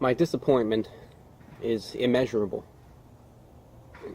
My disappointment is immeasurable,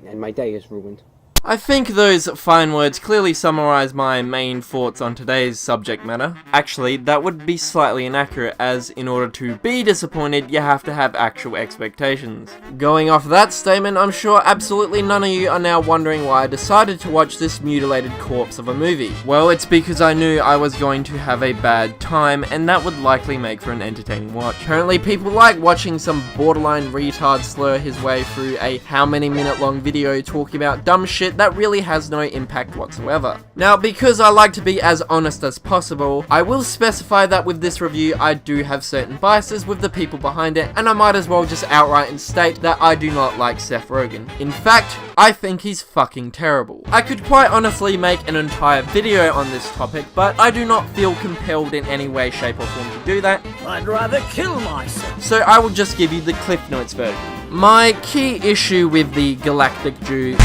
and my day is ruined. I think those fine words clearly summarize my main thoughts on today's subject matter. Actually, that would be slightly inaccurate, as in order to be disappointed, you have to have actual expectations. Going off that statement, I'm sure absolutely none of you are now wondering why I decided to watch this mutilated corpse of a movie. Well, it's because I knew I was going to have a bad time, and that would likely make for an entertaining watch. Apparently, people like watching some borderline retard slur his way through a how many minute long video talking about dumb shit that really has no impact whatsoever. Now, because I like to be as honest as possible, I will specify that with this review I do have certain biases with the people behind it, and I might as well just outright and state that I do not like Seth Rogen. In fact, I think he's fucking terrible. I could quite honestly make an entire video on this topic, but I do not feel compelled in any way, shape or form to do that. I'd rather kill myself. So I will just give you the Cliff Notes version. My key issue with the Galactic Jew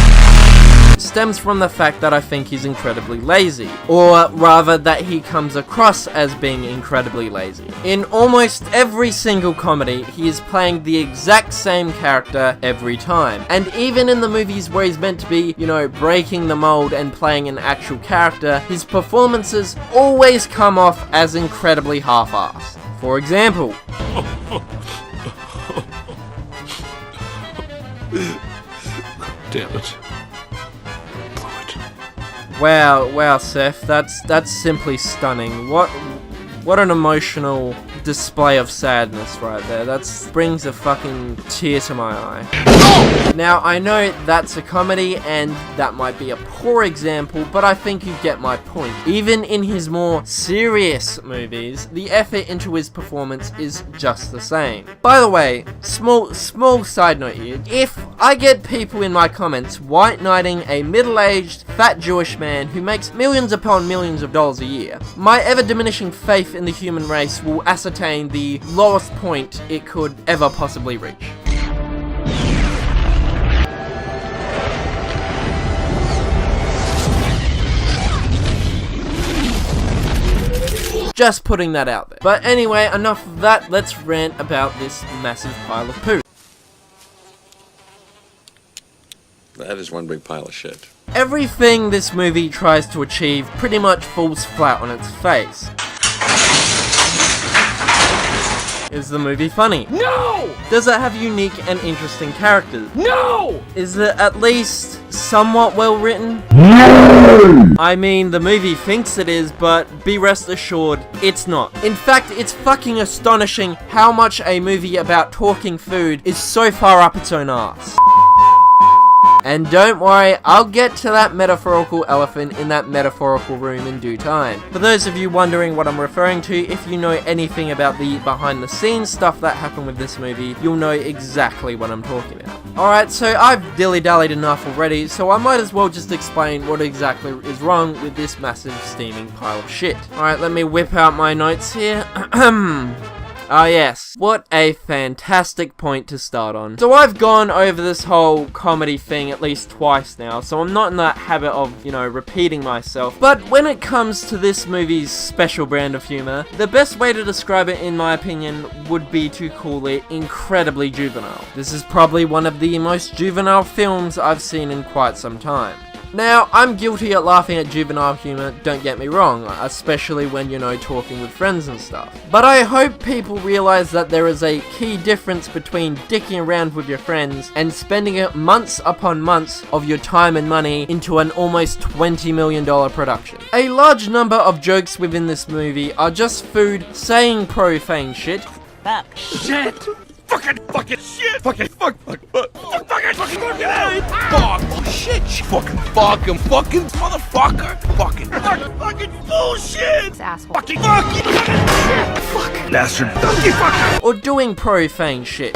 stems from the fact that I think he's incredibly lazy, or rather that he comes across as being incredibly lazy. In almost every single comedy, he is playing the exact same character every time, and even in the movies where he's meant to be, you know, breaking the mold and playing an actual character, his performances always come off as incredibly half-assed. For example, Damn it. Wow, Seth, that's simply stunning. What an emotional display of sadness right there. That brings a fucking tear to my eye. Now, I know that's a comedy, and that might be a poor example, but I think you get my point. Even in his more serious movies, the effort into his performance is just the same. By the way, small side note here. If I get people in my comments white knighting a middle-aged, fat Jewish man who makes millions upon millions of dollars a year, my ever-diminishing faith in the human race will ascertain the lowest point it could ever possibly reach. Just putting that out there. But anyway, enough of that, let's rant about this massive pile of poo. That is one big pile of shit. Everything this movie tries to achieve pretty much falls flat on its face. Is the movie funny? No! Does it have unique and interesting characters? No! Is it at least somewhat well written? No! I mean, the movie thinks it is, but be rest assured, it's not. In fact, it's fucking astonishing how much a movie about talking food is so far up its own arse. And don't worry, I'll get to that metaphorical elephant in that metaphorical room in due time. For those of you wondering what I'm referring to, if you know anything about the behind the scenes stuff that happened with this movie, you'll know exactly what I'm talking about. Alright, so I've dilly-dallied enough already, so I might as well just explain what exactly is wrong with this massive steaming pile of shit. Alright, let me whip out my notes here. Ah yes, what a fantastic point to start on. So I've gone over this whole comedy thing at least twice now, so I'm not in that habit of, you know, repeating myself. But when it comes to this movie's special brand of humor, the best way to describe it in my opinion would be to call it incredibly juvenile. This is probably one of the most juvenile films I've seen in quite some time. Now, I'm guilty at laughing at juvenile humor, don't get me wrong, especially when, you know, talking with friends and stuff. But I hope people realize that there is a key difference between dicking around with your friends and spending months upon months of your time and money into an almost $20 million production. A large number of jokes within this movie are just food saying profane shit. Fuck. Shit! Fucking shit! Fucking shit! Fucking motherfucker! Fucking bullshit! Asshole. Fucking shit! Fucking bastard! Fucking Or doing profane shit.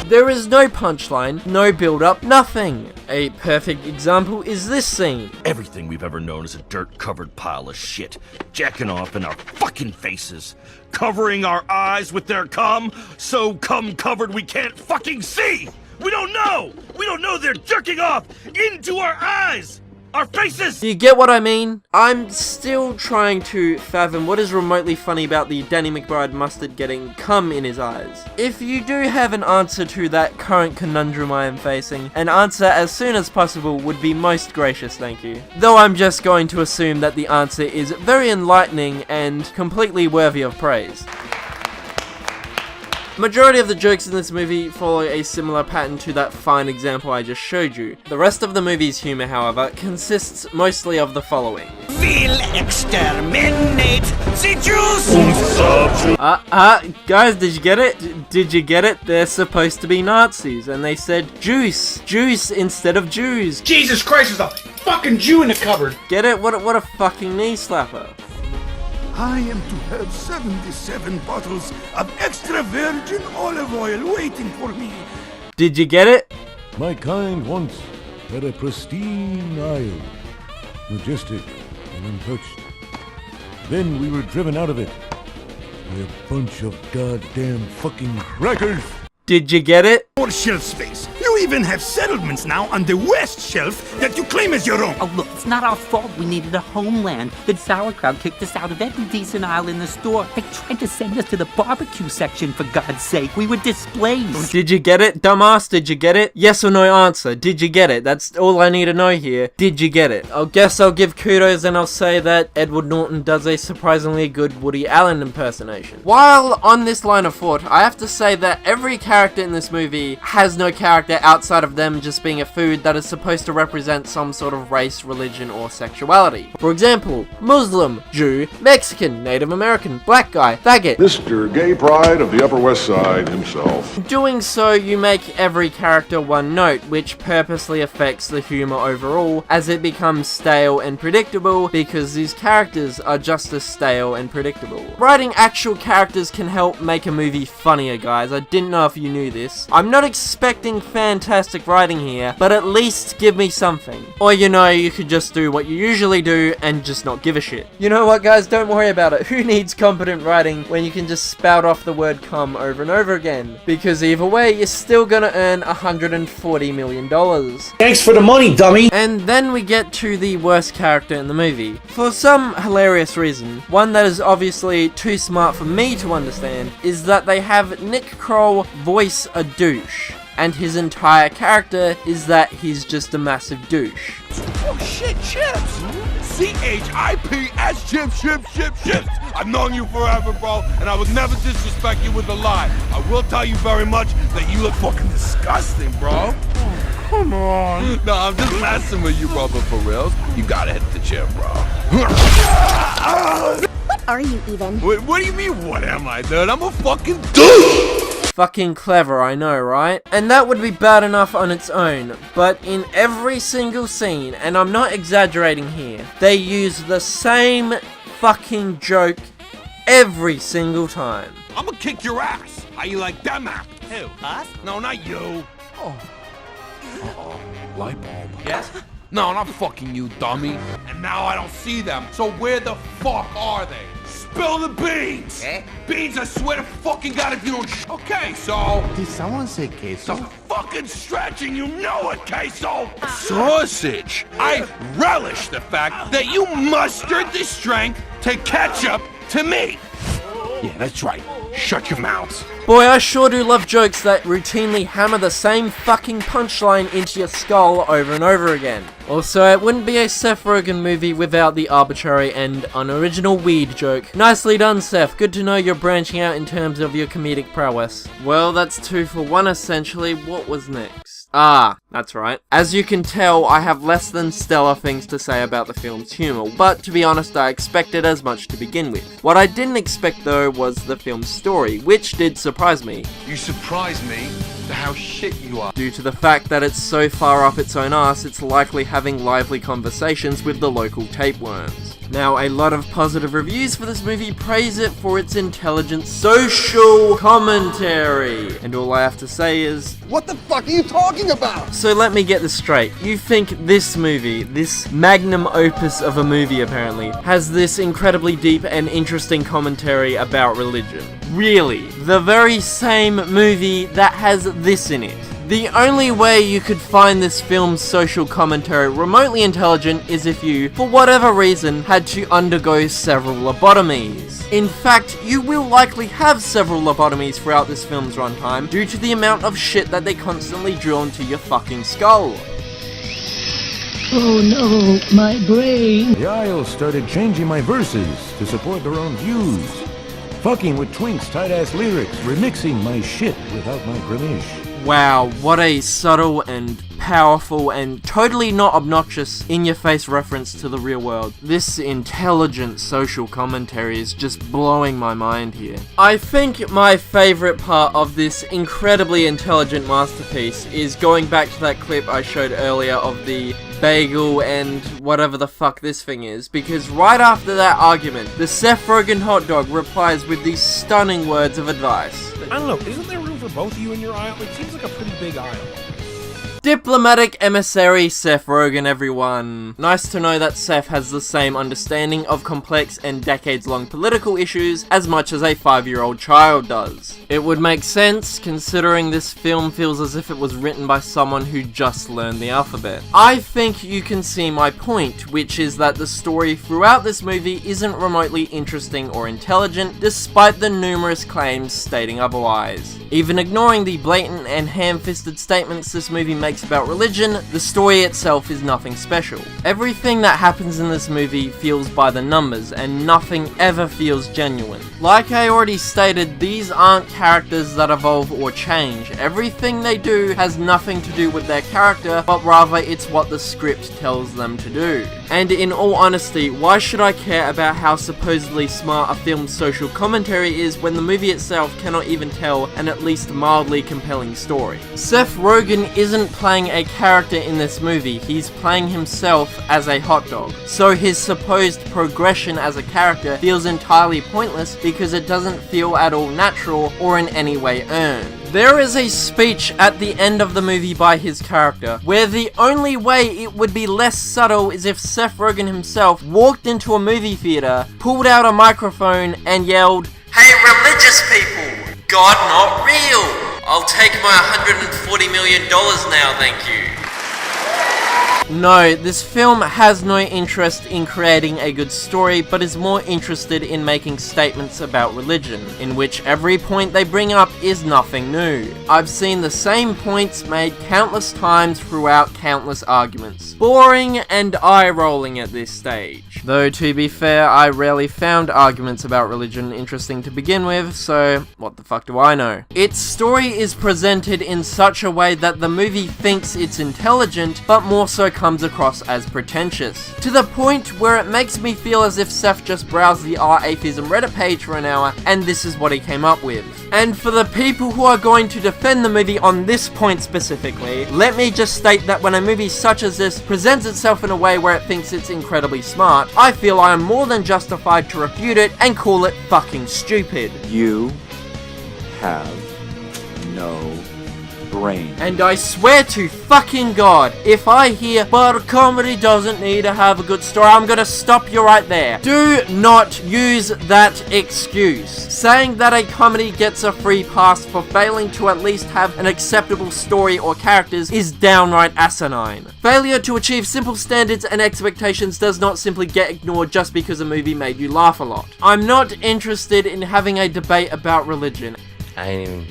There is no punchline, no build-up, nothing. A perfect example is this scene. Everything we've ever known is a dirt-covered pile of shit, jacking off in our fucking faces, covering our eyes with their cum, so cum-covered we can't fucking see! We don't know they're jerking off into our eyes! our faces! Do you get what I mean? I'm still trying to fathom what is remotely funny about the Danny McBride mustard getting cum in his eyes. If you do have an answer to that current conundrum I am facing, an answer as soon as possible would be most gracious, thank you. Though I'm just going to assume that the answer is very enlightening and completely worthy of praise. Majority of the jokes in this movie follow a similar pattern to that fine example I just showed you. The rest of the movie's humor, however, consists mostly of the following. We'll exterminate the Jews! Guys, did you get it? Did you get it? They're supposed to be Nazis, and they said juice instead of Jews. Jesus Christ, there's a fucking Jew in the cupboard. Get it? What a fucking knee slapper. I am to have 77 bottles of extra virgin olive oil waiting for me. Did you get it? My kind once had a pristine isle, majestic and untouched. Then we were driven out of it by a bunch of goddamn fucking crackers. Did you get it? More shelf space. You even have settlements now on the west shelf that you claim as your own. Oh, look, it's not our fault we needed a homeland. The sauerkraut kicked us out of every decent aisle in the store. They tried to send us to the barbecue section, for God's sake. We were displaced. Did you get it, dumbass? Did you get it? Yes or no answer. Did you get it? That's all I need to know here. Did you get it? I guess I'll give kudos and I'll say that Edward Norton does a surprisingly good Woody Allen impersonation. While on this line of thought, I have to say that every character in this movie has no character outside of them just being a food that is supposed to represent some sort of race, religion, or sexuality. For example, Muslim, Jew, Mexican, Native American, black guy, faggot. Mr. Gay Pride of the Upper West Side himself. Doing so, you make every character one note, which purposely affects the humor overall, as it becomes stale and predictable because these characters are just as stale and predictable. Writing actual characters can help make a movie funnier, guys. I didn't know if you knew this. I'm not expecting fantastic writing here, but at least give me something. Or you could just do what you usually do and just not give a shit. You know what, guys? Don't worry about it. Who needs competent writing when you can just spout off the word cum over and over again? Because either way, you're still gonna earn $140 million. Thanks for the money, dummy. And then we get to the worst character in the movie. For some hilarious reason, one that is obviously too smart for me to understand, is that they have Nick Kroll voice a douche. And his entire character is that he's just a massive douche. Oh shit, Chips! CHIPS, Chips. I've known you forever, bro, and I would never disrespect you with a lie. I will tell you very much that you look fucking disgusting, bro. Come on. No, I'm just messing with you, bro, but for real, you gotta hit the gym, bro. What are you even? What do you mean, what am I, dude? I'm a fucking douche! Fucking clever, I know, right? And that would be bad enough on its own, but in every single scene, and I'm not exaggerating here, they use the same fucking joke every single time. I'm gonna kick your ass. How you like that map? Who? Us? No, not you. Oh. Uh-oh. Light bulb. Yes? No, not fucking you, dummy. And now I don't see them, so where the fuck are they? Spill the beans! Eh? Beans, I swear to fucking God if you don't Okay, so... Did someone say queso? The fucking stretching, you know it, queso! Sausage! I relish the fact that you mustered the strength to catch up to me! Yeah, that's right. Shut your mouths. Boy, I sure do love jokes that routinely hammer the same fucking punchline into your skull over and over again. Also, it wouldn't be a Seth Rogen movie without the arbitrary and unoriginal weed joke. Nicely done, Seth. Good to know you're branching out in terms of your comedic prowess. Well, that's 2 for 1 essentially. What was next? Ah, that's right. As you can tell, I have less than stellar things to say about the film's humor, but to be honest, I expected as much to begin with. What I didn't expect though was the film's story, which did surprise me. You surprised me to how shit you are. Due to the fact that it's so far up its own ass, it's likely having lively conversations with the local tapeworms. Now, a lot of positive reviews for this movie praise it for its intelligent social commentary. And all I have to say is, What the fuck are you talking about? so let me get this straight. You think this movie, this magnum opus of a movie apparently, has this incredibly deep and interesting commentary about religion. Really? The very same movie that has this in it. The only way you could find this film's social commentary remotely intelligent is if you, for whatever reason, had to undergo several lobotomies. In fact, you will likely have several lobotomies throughout this film's runtime due to the amount of shit that they constantly drill into your fucking skull. Oh no, my brain. The Isles started changing my verses to support their own views. Fucking with Twink's tight-ass lyrics, remixing my shit without my permission. Wow, what a subtle and powerful and totally not obnoxious in-your-face reference to the real world. This intelligent social commentary is just blowing my mind here. I think my favourite part of this incredibly intelligent masterpiece is going back to that clip I showed earlier of the bagel and whatever the fuck this thing is, because right after that argument, the Seth Rogen hot dog replies with these stunning words of advice. I don't know, isn't there room for both of you in your aisle? It seems like a pretty big aisle. Diplomatic emissary Seth Rogen, everyone. Nice to know that Seth has the same understanding of complex and decades-long political issues as much as a 5-year-old child does. It would make sense, considering this film feels as if it was written by someone who just learned the alphabet. I think you can see my point, which is that the story throughout this movie isn't remotely interesting or intelligent, despite the numerous claims stating otherwise. Even ignoring the blatant and ham-fisted statements this movie makes about religion, the story itself is nothing special. Everything that happens in this movie feels by the numbers, and nothing ever feels genuine. Like I already stated, these aren't characters that evolve or change. Everything they do has nothing to do with their character, but rather it's what the script tells them to do. And in all honesty, why should I care about how supposedly smart a film's social commentary is when the movie itself cannot even tell an at least mildly compelling story? Seth Rogen isn't playing a character in this movie, he's playing himself as a hot dog. So his supposed progression as a character feels entirely pointless because it doesn't feel at all natural or in any way earned. There is a speech at the end of the movie by his character, where the only way it would be less subtle is if Seth Rogen himself walked into a movie theater, pulled out a microphone and yelled, "Hey religious people, God not real! I'll take my $140 million now, thank you." No, this film has no interest in creating a good story, but is more interested in making statements about religion, in which every point they bring up is nothing new. I've seen the same points made countless times throughout countless arguments. Boring and eye-rolling at this stage. Though, to be fair, I rarely found arguments about religion interesting to begin with, so what the fuck do I know? Its story is presented in such a way that the movie thinks it's intelligent, but more so comes across as pretentious. To the point where it makes me feel as if Seth just browsed the R-Atheism Reddit page for an hour, and this is what he came up with. And for the people who are going to defend the movie on this point specifically, let me just state that when a movie such as this presents itself in a way where it thinks it's incredibly smart, I feel I am more than justified to refute it and call it fucking stupid. You have no brain. And I swear to fucking God, if I hear, but a comedy doesn't need to have a good story, I'm gonna stop you right there. Do not use that excuse. Saying that a comedy gets a free pass for failing to at least have an acceptable story or characters is downright asinine. Failure to achieve simple standards and expectations does not simply get ignored just because a movie made you laugh a lot. I'm not interested in having a debate about religion. I ain't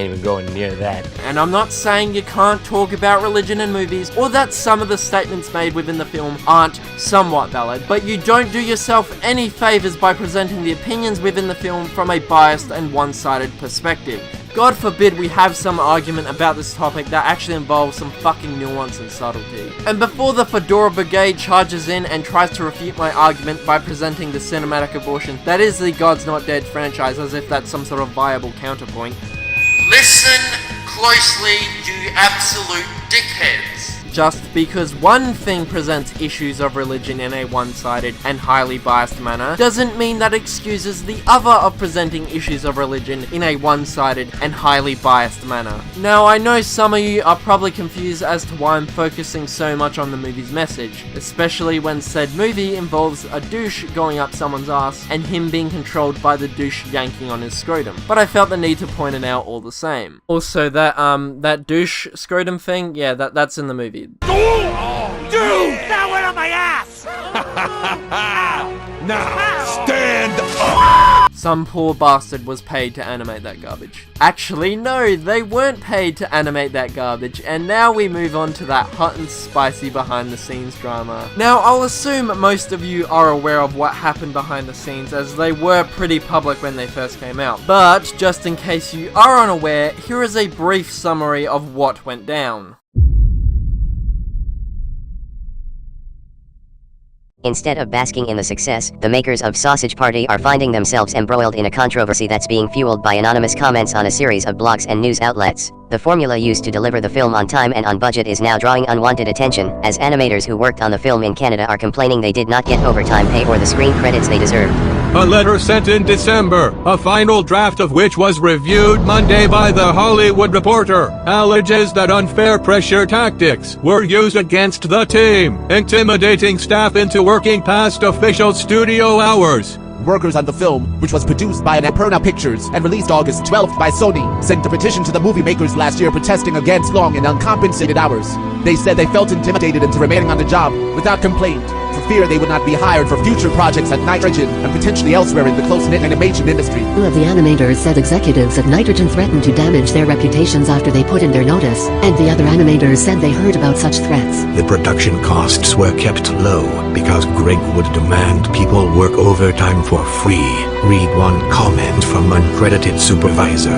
even going near that. And I'm not saying you can't talk about religion in movies, or that some of the statements made within the film aren't somewhat valid, but you don't do yourself any favors by presenting the opinions within the film from a biased and one-sided perspective. God forbid we have some argument about this topic that actually involves some fucking nuance and subtlety. And before the Fedora Brigade charges in and tries to refute my argument by presenting the cinematic abortion that is the God's Not Dead franchise as if that's some sort of viable counterpoint, listen closely, you absolute dickheads. Just because one thing presents issues of religion in a one-sided and highly biased manner, doesn't mean that excuses the other of presenting issues of religion in a one-sided and highly biased manner. Now, I know some of you are probably confused as to why I'm focusing so much on the movie's message, especially when said movie involves a douche going up someone's ass and him being controlled by the douche yanking on his scrotum. But I felt the need to point it out all the same. Also, that douche scrotum thing, yeah, that's in the movie. Dude! That went on my ass! Now, stand up! Some poor bastard was paid to animate that garbage. Actually, no, they weren't paid to animate that garbage, and now we move on to that hot and spicy behind the scenes drama. Now, I'll assume most of you are aware of what happened behind the scenes, as they were pretty public when they first came out. But, just in case you are unaware, here is a brief summary of what went down. Instead of basking in the success, the makers of Sausage Party are finding themselves embroiled in a controversy that's being fueled by anonymous comments on a series of blogs and news outlets. The formula used to deliver the film on time and on budget is now drawing unwanted attention, as animators who worked on the film in Canada are complaining they did not get overtime pay or the screen credits they deserved. A letter sent in December, a final draft of which was reviewed Monday by The Hollywood Reporter, alleges that unfair pressure tactics were used against the team, intimidating staff into working past official studio hours. Workers on the film, which was produced by Annapurna Pictures and released August 12th by Sony, sent a petition to the movie makers last year protesting against long and uncompensated hours. They said they felt intimidated into remaining on the job without complaint, for fear they would not be hired for future projects at Nitrogen and potentially elsewhere in the close-knit animation industry. Two of the animators said executives at Nitrogen threatened to damage their reputations after they put in their notice, and the other animators said they heard about such threats. The production costs were kept low because Greg would demand people work overtime for free. Read one comment from uncredited supervisor.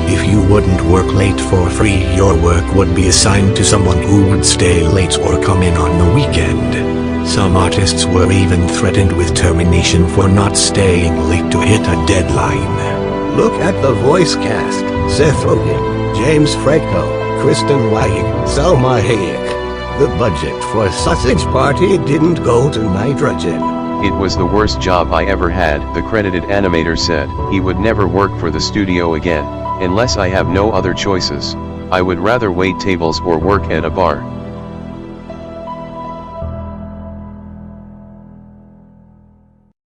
If you wouldn't work late for free, your work would be assigned to someone who would stay late or come in on the weekend. Some artists were even threatened with termination for not staying late to hit a deadline. Look at the voice cast. Seth Rogen, James Franco, Kristen Wiig, Salma Hayek. The budget for Sausage Party didn't go to Nitrogen. It was the worst job I ever had, the credited animator said. He would never work for the studio again, unless I have no other choices. I would rather wait tables or work at a bar.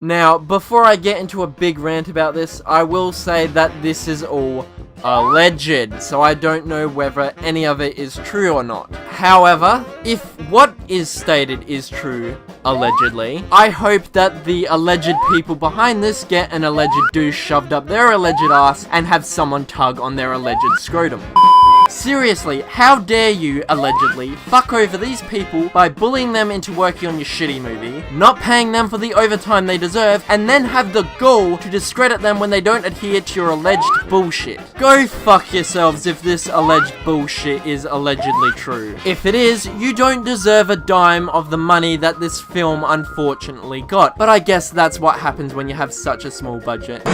Now, before I get into a big rant about this, I will say that this is all alleged, so I don't know whether any of it is true or not. However, if what is stated is true, allegedly, I hope that the alleged people behind this get an alleged douche shoved up their alleged ass and have someone tug on their alleged scrotum. Seriously, how dare you, allegedly, fuck over these people by bullying them into working on your shitty movie, not paying them for the overtime they deserve, and then have the gall to discredit them when they don't adhere to your alleged bullshit. Go fuck yourselves if this alleged bullshit is allegedly true. If it is, you don't deserve a dime of the money that this film unfortunately got, but I guess that's what happens when you have such a small budget.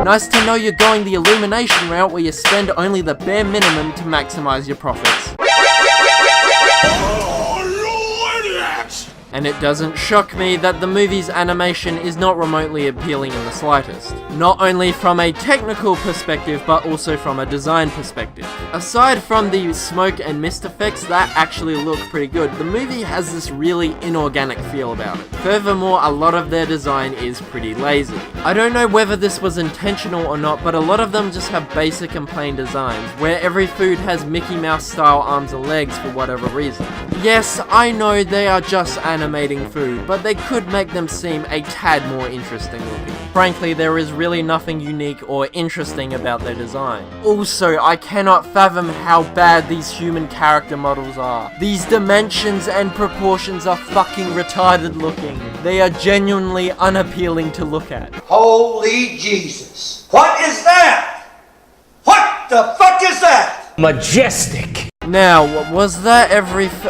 Nice to know you're going the Illumination route where you spend only the bare minimum to maximize your profits. And it doesn't shock me that the movie's animation is not remotely appealing in the slightest. Not only from a technical perspective, but also from a design perspective. Aside from the smoke and mist effects that actually look pretty good, the movie has this really inorganic feel about it. Furthermore, a lot of their design is pretty lazy. I don't know whether this was intentional or not, but a lot of them just have basic and plain designs, where every food has Mickey Mouse style arms and legs for whatever reason. Yes, I know they are just animating food, but they could make them seem a tad more interesting looking. Frankly, there is really nothing unique or interesting about their design. Also, I cannot fathom how bad these human character models are. These dimensions and proportions are fucking retarded looking. They are genuinely unappealing to look at. Holy Jesus. What is that? What the fuck is that? Majestic. Now, was that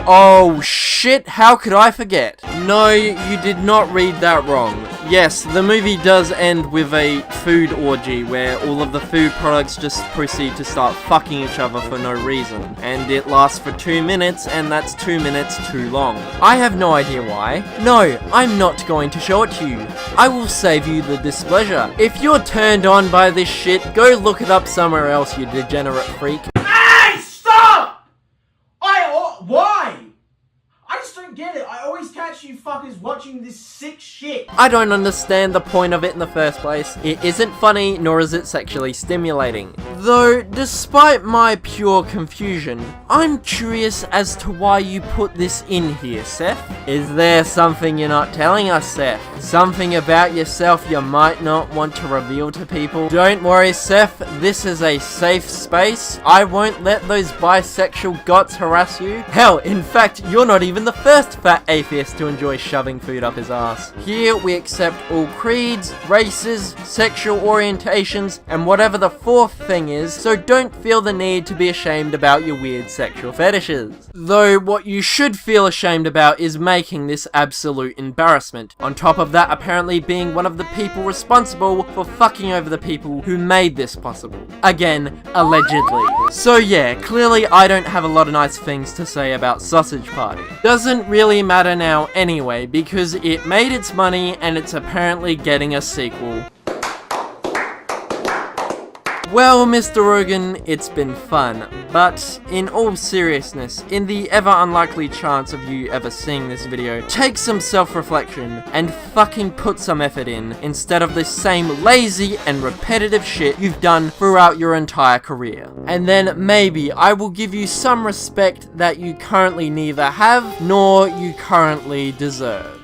oh shit, how could I forget? No, you did not read that wrong. Yes, the movie does end with a food orgy where all of the food products just proceed to start fucking each other for no reason. And it lasts for 2 minutes, and that's 2 minutes too long. I have no idea why. No, I'm not going to show it to you. I will save you the displeasure. If you're turned on by this shit, go look it up somewhere else, you degenerate freak. Hey, stop! Why? I just don't get it. I always catch you fuckers watching this sick shit. I don't understand the point of it in the first place. It isn't funny, nor is it sexually stimulating. Though, despite my pure confusion, I'm curious as to why you put this in here, Seth. Is there something you're not telling us, Seth? Something about yourself you might not want to reveal to people? Don't worry, Seth, this is a safe space. I won't let those bisexual gots harass you. Hell, in fact, you're not even the first fat atheist to enjoy shoving food up his ass. Here we accept all creeds, races, sexual orientations, and whatever the fourth thing is, so don't feel the need to be ashamed about your weird sexual fetishes. Though what you should feel ashamed about is making this absolute embarrassment. On top of that, apparently being one of the people responsible for fucking over the people who made this possible. Again, allegedly. So yeah, clearly I don't have a lot of nice things to say about Sausage Party. Doesn't really matter now anyway, because it made its money and it's apparently getting a sequel. Well, Mr. Rogan, it's been fun, but in all seriousness, in the ever unlikely chance of you ever seeing this video, take some self-reflection and fucking put some effort in, instead of the same lazy and repetitive shit you've done throughout your entire career. And then maybe I will give you some respect that you currently neither have, nor you currently deserve.